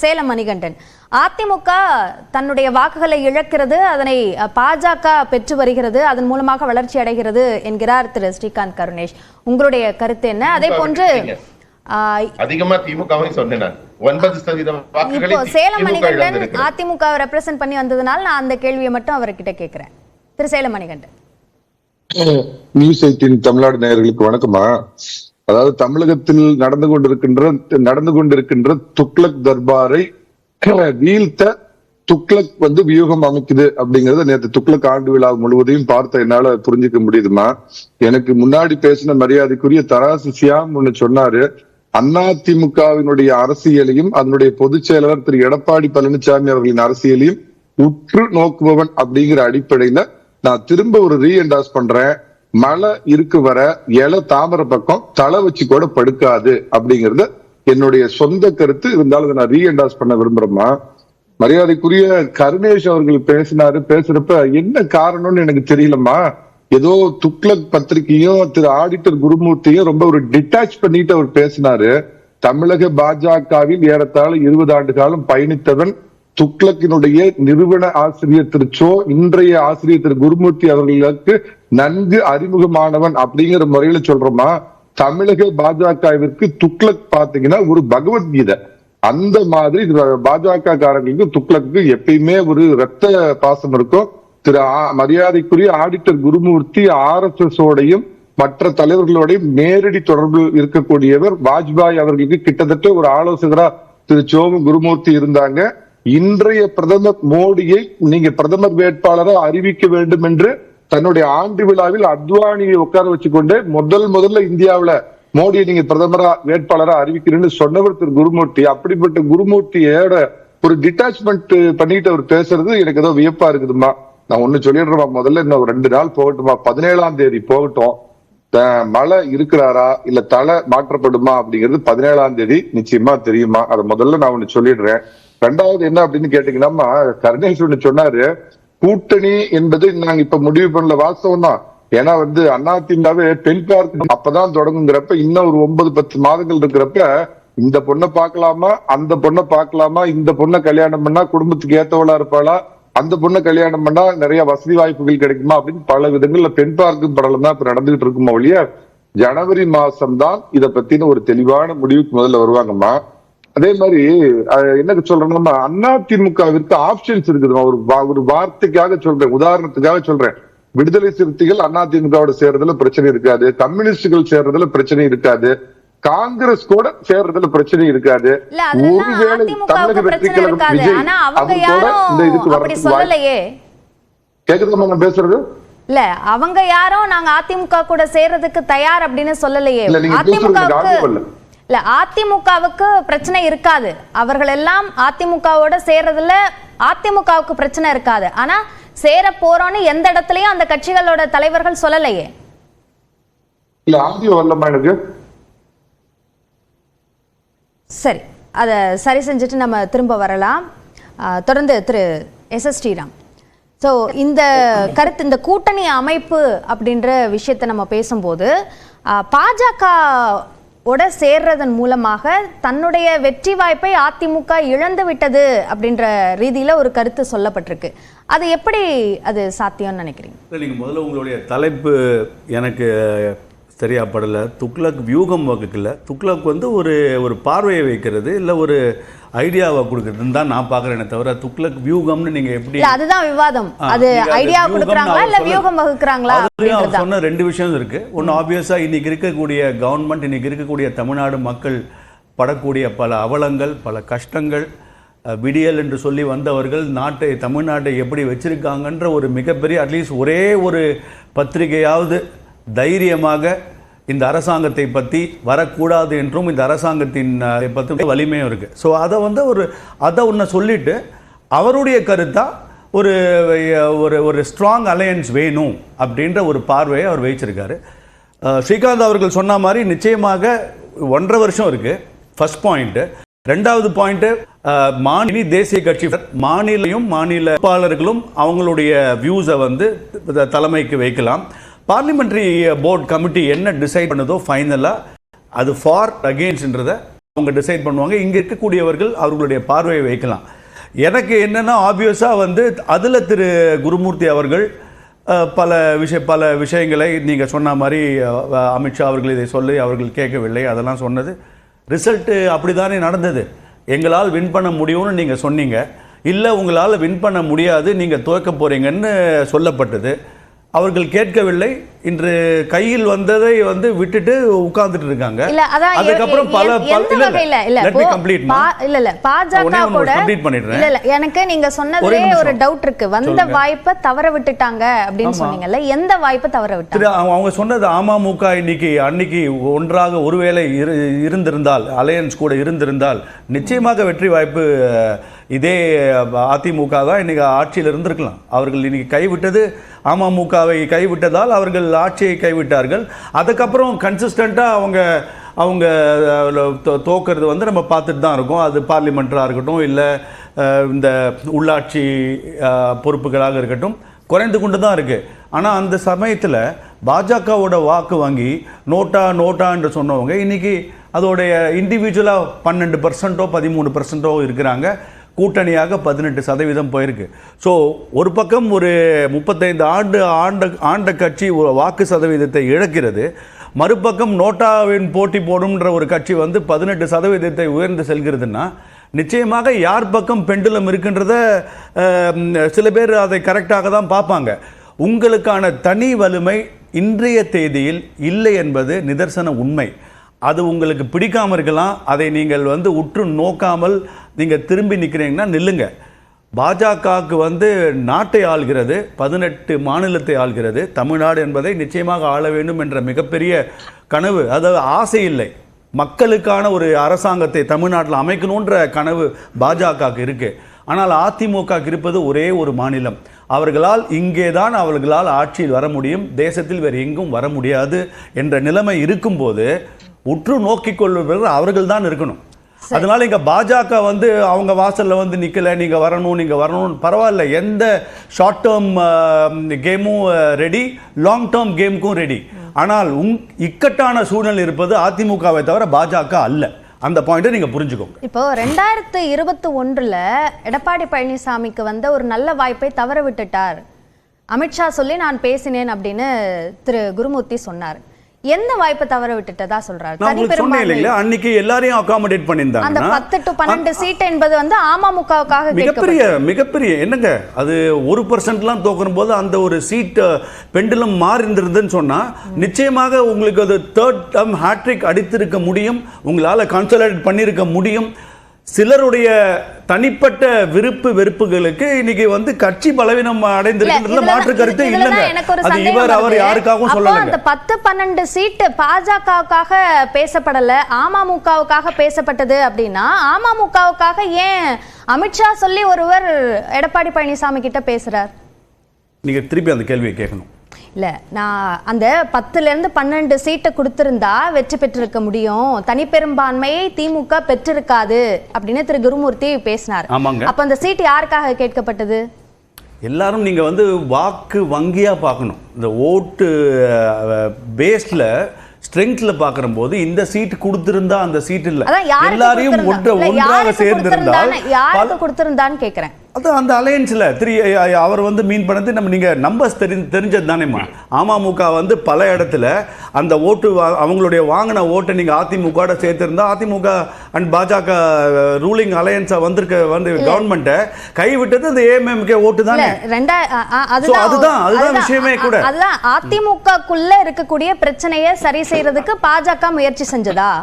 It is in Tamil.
சேலம் மணிகண்டன், அதிமுக தன்னுடைய வாக்குகளை இழக்கிறது, அதனை பாஜக பெற்று வருகிறது, அதன் மூலமாக வளர்ச்சி அடைகிறது என்கிறார் திரு ஸ்ரீகாந்த் கருணேஷ். உங்களுடைய கருத்து என்ன? அதே போன்று அதிகமா திமுகவை சொன்னேன். சேலம் மணிகண்டன் அதிமுக ரெப்ரசென்ட் பண்ணி வந்ததுனால நான் அந்த கேள்வியை மட்டும் அவர்கிட்ட கேட்கிறேன். திரு சேலம் மணிகண்டன். நியூஸ் 18 தமிழ்நாடு நேயர்களுக்கு வணக்கமா. அதாவது தமிழகத்தில் நடந்து கொண்டிருக்கின்ற துக்ளக் தர்பாரை வீழ்த்த துக்ளக் வியூகம் அமைக்குது அப்படிங்கறத நேற்று துக்ளக் ஆண்டு விழா முழுவதையும் பார்த்த என்னால புரிஞ்சுக்க முடியுதுமா. எனக்கு முன்னாடி பேசின மரியாதைக்குரிய தராசு சியாம் ஒண்ணு சொன்னாரு. அதிமுகவினுடைய அரசியலையும் அதனுடைய பொதுச் செயலாளர் திரு எடப்பாடி பழனிசாமி அவர்களின் அரசியலையும் உற்று நோக்குபவன் அப்படிங்கிற அடிப்படையில நான் திரும்ப ஒரு ரீஎன்டாஸ் பண்றேன். மழை இருக்கு வர இலை தாமர பக்கம் தலை வச்சு கூட படுக்காது அப்படிங்கறது என்னுடைய சொந்த கருத்து. இருந்தாலும் நான் ரீஎன்டாஸ் பண்ண விரும்புறேமா. மரியாதைக்குரிய கருணேஷ் அவர்கள் பேசுறப்ப என்ன காரணம்னு எனக்கு தெரியலம்மா. ஏதோ துக்ளக் பத்திரிகையும் திரு ஆடிட்டர் குருமூர்த்தியும் ரொம்ப ஒரு டிட்டாச் பண்ணிட்டு அவர் பேசினாரு. தமிழக பாஜகவில் ஏறத்தாழ 20 ஆண்டு காலம் பயணித்தவன் துக்ளக்கினுடைய நிறுவன ஆசிரியர் திரு சோ, இன்றைய ஆசிரியர் திரு குருமூர்த்தி அவர்களுக்கு நன்கு அறிமுகமானவன் அப்படிங்கிற முறையில சொல்றோமா. தமிழக பாஜகவிற்கு துக்ளக் பாத்தீங்கன்னா ஒரு பகவத்கீதை. அந்த மாதிரி பாஜக காரங்களுக்கு துக்ளக்கு எப்பயுமே ஒரு ரத்த பாசம் இருக்கும். திரு மரியாதைக்குரிய ஆடிட்டர் குருமூர்த்தி RSS ஓடையும் மற்ற தலைவர்களோடையும் நேரடி தொடர்பு இருக்கக்கூடியவர். வாஜ்பாய் அவர்களுக்கு கிட்டத்தட்ட ஒரு ஆலோசகரா திரு சோமு குருமூர்த்தி இருந்தாங்க. இன்றைய பிரதமர் மோடியை நீங்க பிரதமர் வேட்பாளராக அறிவிக்க வேண்டும் என்று தன்னுடைய ஆண்டு விழாவில் அத்வானியை உட்கார வச்சுக்கொண்டு முதல்ல இந்தியாவில மோடியை நீங்க பிரதமரா வேட்பாளராக அறிவிக்கிறேன்னு சொன்னவர் திரு குருமூர்த்தி. அப்படிப்பட்ட குருமூர்த்தியோட ஒரு டிட்டாச்மெண்ட் பண்ணிட்டு அவர் பேசுறது எனக்கு ஏதோ வியப்பா இருக்குதுமா. நான் ஒண்ணு சொல்லிடுறேன். முதல்ல இன்னும் 2 நாள் போகட்டுமா, 17ஆம் தேதி போகட்டும். மழை இருக்கிறாரா இல்ல தலை மாற்றப்படுமா அப்படிங்கிறது 17ஆம் தேதி நிச்சயமா தெரியுமா. அதை முதல்ல நான் ஒண்ணு சொல்லிடுறேன். 2வது என்ன அப்படின்னு கேட்டீங்கன்னா, கருணேஷ் ஒண்ணு சொன்னாரு, கூட்டணி என்பது நாங்க இப்ப முடிவு பண்ணல. வாஸ்தவம் தான். ஏன்னா அதிமுகவே பெண் பார்க்க அப்பதான் தொடங்குங்கிறப்ப இன்னும் ஒரு 9-10 மாதங்கள் இருக்கிறப்ப இந்த பொண்ணை பார்க்கலாமா, அந்த பொண்ணை பார்க்கலாமா, இந்த பொண்ணை கல்யாணம் பண்ணா குடும்பத்துக்கு ஏத்தவளா இருப்பாளா, அந்த பொண்ணை கல்யாணம் பண்ணா நிறைய வசதி வாய்ப்புகள் கிடைக்குமா அப்படின்னு பல விதங்கள்ல பெண் பார்க்கும் படலம் தான் இப்ப நடந்துகிட்டு இருக்குமா ஒழிய ஜனவரி மாசம் தான் இதை பத்தின ஒரு தெளிவான முடிவுக்கு முதல்ல வருவாங்கம்மா. அதே மாதிரி என்ன சொல்றேன்னா, அதிமுகவிற்கு ஆப்ஷன்ஸ் இருக்குது. ஒரு வார்த்தைக்காக சொல்றேன், உதாரணத்துக்காக சொல்றேன். விடுதலை சிறுத்தைகள் அதிமுகவோட சேர்றதுல பிரச்சனை இருக்காது, கம்யூனிஸ்டுகள் சேர்றதுல பிரச்சனை இருக்காது, காங்கிரஸ் கூட சேர்றதுல பிரச்சனை இருக்காது. ஒருவேளை தமிழக வெற்றி கழகம் விஜய் இந்த இதுக்கு வரது கேக்குதுமா நான் பேசுறது? இல்ல அவங்க யாரும் நாங்க அதிமுக கூட சேர்றதுக்கு தயார் அப்படின்னு சொல்லலையே. அதிமுகவுக்கு பிரச்சனை இருக்காது. அவர்கள் எல்லாம் அதிமுகவோட சேர்றதுல அதிமுகவுக்கு பிரச்சனை இருக்காது. ஆனா சேர போறோம்னு எந்த இடத்துலயும் அந்த கட்சிகளோட தலைவர்கள் சொல்லலையே. இல்ல ஆடியோ வரலமா எனக்கு. சரி, அதை சரி செஞ்சுட்டு நம்ம திரும்ப வரலாம். தொடர்ந்து திரு SS ஸ்ரீராம். ஸோ இந்த கருத்து, இந்த கூட்டணி அமைப்பு அப்படின்ற விஷயத்தை நம்ம பேசும்போது பாஜகவோட சேர்றதன் மூலமாக தன்னுடைய வெற்றி வாய்ப்பை அதிமுக இழந்து விட்டது அப்படின்ற ரீதியில் ஒரு கருத்து சொல்லப்பட்டிருக்கு. அது எப்படி அது சாத்தியம்னு நினைக்கிறீங்க? நீங்கள் முதல்ல உங்களுடைய தலைப்பு எனக்கு சரியா படலை. துக்ளக் வியூகம் வகுக்கல. துக்ளக் ஒரு பார்வையை வைக்கிறது இல்லை ஒரு ஐடியாவை கொடுக்குறதுன்னு தான் நான் பார்க்குறேனே தவிர துக்ளக் வியூகம்னு நீங்கள் எப்படி, அதுதான் விவாதம். அது ஐடியா கொடுக்குறாங்களா இல்லை வியூகம் வகுக்குறாங்களா? அவர் சொன்ன 2 விஷயம் இருக்கு. ஒன்று ஆப்வியஸாக இன்னைக்கு இருக்கக்கூடிய கவர்மெண்ட், இன்னைக்கு இருக்கக்கூடிய தமிழ்நாடு மக்கள் படக்கூடிய பல அவலங்கள், பல கஷ்டங்கள், விடியல் என்று சொல்லி வந்தவர்கள் தமிழ்நாட்டை எப்படி வச்சிருக்காங்கன்ற ஒரு மிகப்பெரிய அட்லீஸ்ட் ஒரே ஒரு பத்திரிகையாவது தைரியமாக இந்த அரசாங்கத்தை பற்றி வரக்கூடாது என்றும் இந்த அரசாங்கத்தின் பற்றி வலிமையும் இருக்குது. ஸோ அதை ஒன்று சொல்லிட்டு அவருடைய கருத்தாக ஒரு ஸ்ட்ராங் அலையன்ஸ் வேணும் அப்படின்ற ஒரு பார்வையை அவர் வைச்சிருக்காரு. ஸ்ரீகாந்த் அவர்கள் சொன்ன மாதிரி நிச்சயமாக 1.5 வருஷம் இருக்குது. First point. 2வது பாயிண்ட்டு, மாநில தேசிய கட்சி மாநில வேட்பாளர்களும் அவங்களுடைய வியூஸை தலைமைக்கு வைக்கலாம். பார்லிமெண்ட்ரி போர்ட் கமிட்டி என்ன டிசைட் பண்ணதோ ஃபைனலாக அது ஃபார் அகெயின்ஸ்ட்ன்றதை அவங்க டிசைட் பண்ணுவாங்க. இங்கே இருக்கக்கூடியவர்கள் அவர்களுடைய பார்வையை வைக்கலாம். எனக்கு என்னென்னா ஆப்வியஸாக வந்து அதில் திரு குருமூர்த்தி அவர்கள் பல விஷயங்களை நீங்கள் சொன்ன மாதிரி அமித்ஷா அவர்கள் இதை சொல்லி அவர்கள் கேட்கவில்லை, அதெல்லாம் சொன்னது. ரிசல்ட்டு அப்படி தானே நடந்தது. எங்களால் வின் பண்ண முடியும்னு நீங்கள் சொன்னீங்க, இல்லை உங்களால் வின் பண்ண முடியாது, நீங்கள் துவக்க போகிறீங்கன்னு சொல்லப்பட்டது. அவர்கள் கேட்கவில்லை. இன்று கையில் வந்ததை வந்து விட்டுட்டு உட்கார்ந்துட்டு இருக்காங்க. அதுக்கப்புறம் எனக்கு நீங்க சொன்னதே ஒரு டவுட் இருக்கு. வந்த வாய்ப்பை தவற விட்டுட்டாங்க அப்படின்னு சொன்னீங்கல்ல, எந்த வாய்ப்பை தவற விட்டாங்க? அவங்க சொன்னது அமமுக அன்னைக்கு ஒன்றாக ஒருவேளை இருந்திருந்தால், அலையன்ஸ் கூட இருந்திருந்தால் நிச்சயமாக வெற்றி வாய்ப்பு இதே அதிமுக தான் இன்னைக்கு ஆட்சியில் இருந்திருக்கலாம். அவர்கள் இன்னைக்கு கைவிட்டது அமமுகவை கைவிட்டதால் அவர்கள் ஆட்சியை கைவிட்டார்கள். அதுக்கப்புறம் கன்சிஸ்டண்ட்டாக அவங்க தோக்கிறது வந்து நம்ம பார்த்துட்டு தான் இருக்கோம். அது பார்லிமெண்ட்டாக இருக்கட்டும், இல்லை இந்த உள்ளாட்சி பொறுப்புகளாக இருக்கட்டும், குறைந்து கொண்டு தான் இருக்குது. ஆனால் அந்த சமயத்தில் பாஜகவோட வாக்கு வாங்கி நோட்டா என்று சொன்னவங்க இன்னைக்கு அதோடைய இண்டிவிஜுவலாக 12% 13% இருக்கிறாங்க. கூட்டணியாக 18% போயிருக்கு. ஸோ ஒரு பக்கம் ஒரு 35 ஆண்ட கட்சி வாக்கு சதவீதத்தை இழக்கிறது, மறுபக்கம் நோட்டாவின் போட்டி போடும்ன்ற ஒரு கட்சி வந்து 18% உயர்ந்து செல்கிறதுனா நிச்சயமாக யார் பக்கம் பெண்டுலம் இருக்கின்றத சில பேர் அதை கரெக்டாக தான் பார்ப்பாங்க. உங்களுக்கான தனி வலிமை இன்றைய தேதியில் இல்லை என்பது நிதர்சன உண்மை. அது உங்களுக்கு பிடிக்காமல் இருக்கலாம், அதை நீங்கள் வந்து உற்று நோக்காமல் நீங்கள் திரும்பி நிற்கிறீங்கன்னா நில்லுங்க. பாஜகவுக்கு வந்து நாட்டை ஆள்கிறது, 18 மாநிலத்தை ஆள்கிறது. தமிழ்நாடு என்பதை நிச்சயமாக ஆள வேண்டும் என்ற மிகப்பெரிய கனவு, அதாவது ஆசை இல்லை, மக்களுக்கான ஒரு அரசாங்கத்தை தமிழ்நாட்டில் அமைக்கணுன்ற கனவு பாஜகவுக்கு இருக்கு. ஆனால் அதிமுக இருப்பது ஒரே ஒரு மாநிலம். அவர்களால் ஆட்சியில் வர முடியும், தேசத்தில் வேறு எங்கும் வர முடியாது என்ற நிலைமை இருக்கும்போது உற்று நோக்கிக் கொள்பவர்கள் அவர்கள் தான் இருக்கணும். அதனால இங்க பாஜக வந்து அவங்க வாசல்ல வந்து நிக்கல, நீங்க வரணும் பரவாயில்ல. எந்த ஷார்ட் டேர்ம் கேமும் ரெடி, லாங் டேர்ம் கேமுக்கும் ரெடி. ஆனால் இக்கட்டான சூழ்நிலை இருப்பது அதிமுகவை தவிர பாஜக அல்ல. அந்த பாயிண்டை நீங்க புரிஞ்சுக்கோங்க. இப்போ 2021 எடப்பாடி பழனிசாமிக்கு வந்த ஒரு நல்ல வாய்ப்பை தவற விட்டுட்டார். அமித்ஷா சொல்லி நான் பேசினேன் அப்படின்னு திரு குருமூர்த்தி சொன்னார். எந்த வாய்ப்பை தவற விட்டுட்டதா சொல்றாரு? அன்னைக்கு எல்லாரையும் அகாமடேட் பண்ணியிருந்தாங்க. அந்த 10 to 12 சீட் என்பது வந்து அமமுகவுக்காக மிகப்பெரிய என்னங்க, அது 1% தோக்கும் போது அந்த ஒரு சீட் பெண்டுலம் மாறி இருந்ததுன்னு சொன்னா நிச்சயமாக உங்களுக்கு அது தேர்ட் டர்ம் ஹேட்ரிக் அடித்திருக்க முடியும், உங்களால கன்சாலிடேட் பண்ணியிருக்க முடியும். சிலருடைய தனிப்பட்ட விருப்பு வெறுப்புகளுக்கு இன்னைக்கு வந்து கட்சி பலவீனம் அடைந்திருக்கிறது மாற்று கருத்து இல்லைங்க. அது இவர் அவர் யாருக்காகவும் சொல்லல. அந்த 10-12 சீட் பாஜகவுக்காக பேசப்படல, அமமுகவுக்காக பேசப்பட்டது அப்படின்னா அமமுகவுக்காக ஏன் அமித்ஷா சொல்லி ஒருவர் எடப்பாடி பழனிசாமி கிட்ட பேசுறார்? நீங்க திருப்பி அந்த கேள்வியை கேட்கணும். இல்ல, நான் அந்த 10-12 சீட்டை கொடுத்திருந்தா வெற்றி பெற்றிருக்க முடியும், தனிப்பெரும்பான்மையை திமுக பெற்றிருக்காது அப்படின்னு திரு குருமூர்த்தி பேசினார். அப்ப அந்த சீட் யாருக்காக கேட்கப்பட்டது? எல்லாரும் நீங்க வந்து வாக்கு வங்கியா பார்க்கணும். இந்த ஓட்டு பேஸ்ல ஸ்ட்ரெங்த்ல பார்க்கிற போது இந்த சீட் கொடுத்திருந்தா அந்த சீட் இல்ல, எல்லாரையும் ஒன்றாக சேர்ந்திருந்தால் யாருக்கு கொடுத்திருந்தான்னு கேக்குறேன். அது அந்த அலையன்ஸ்ல அவர் வந்து மீன் பண்ணது நம்ம நீங்க நம்பர்ஸ் தெரிஞ்சது தானேம்மா. அமமுக வந்து பல இடத்துல அந்த ஓட்டு அவங்களுடைய வாங்கின ஓட்டை நீங்க அதிமுக சேர்த்திருந்தா அதிமுக அண்ட் பாஜக ரூலிங் அலையன்ஸா வந்து கவர்மெண்ட்டை கைவிட்டது அந்த ஏஎம்எம்கே ஓட்டு தானே. அதுதான் விஷயமே கூட. அதுதான் அதிமுகக்குள்ள இருக்கக்கூடிய பிரச்சனையை சரி செய்யறதுக்கு பாஜக முயற்சி செஞ்சதா?